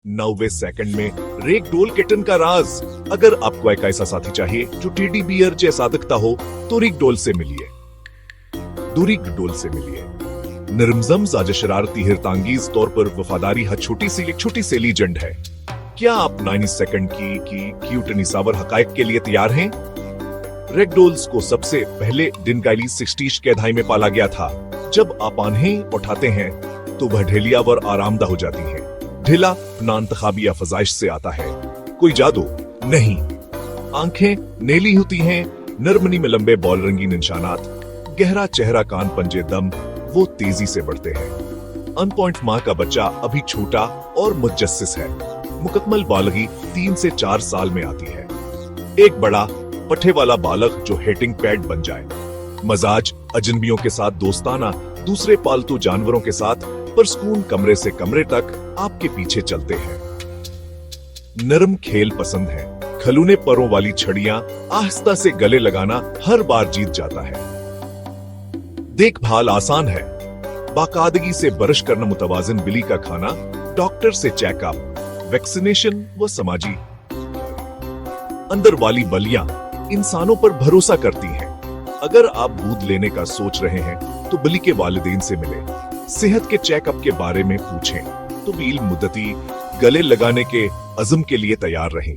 90 second में रेगडोल kitten का राज। अगर आपको एक ऐसा साथी चाहिए जो टेडी बियर जैसा दिखता हो तो रिगडोल से मिलिए। रिगडोल से मिलिए। निर्मजम साज शरारती हिरतांगीज तौर पर वफादारी एक छोटी सी लीजेंड है। क्या आप 90 सेकंड की क्यूट निसावर हकायक के लिए तैयार हैं? रेगडोल्स को सबसे पहले डिनकाइली 60 के दहाई में पाला गया था। जब आप इन्हें उठाते हैं तो वह ढेलियावर आरामदा हो जाती है। ढेला नांतखाबी या फजाइश से आता है, कोई जादू नहीं। आंखें नीली होती हैं, नरमनी में लंबे बॉल रंगीन निशानात, गहरा चेहरा, कान पंजे दम, वो तेजी से बढ़ते हैं। अनपॉइंट माँ का बच्चा अभी छोटा और मुजस्सिस है। मुकम्मल बालगी 3 से 4 साल में आती है। एक बड़ा पट्टे वाला बालक जो हेटिंग पैड बन जाए। मजाज अजनबियों के साथ दोस्ताना, दूसरे पालतू जानवरों के साथ परस्कून, कमरे से कमरे तक आपके पीछे चलते हैं। नरम खेल पसंद है। खलूने परों वाली छड़ियां आहिस्ता से गले लगाना हर बार जीत जाता है। देखभाल आसान है। बाकायदगी से ब्रश करना, मुतवाजिन बिली का खाना, डॉक्टर से चेकअप, वैक्सीनेशन व समाजी। अंदर वाली बलियां इंसानों पर भरोसा करती हैं। अगर आप दूध लेने का सोच रहे हैं तो बली के वालिदैन से मिले। सेहत के चेकअप के बारे में पूछें तो वील मुद्दती गले लगाने के अज़म के लिए तैयार रहें।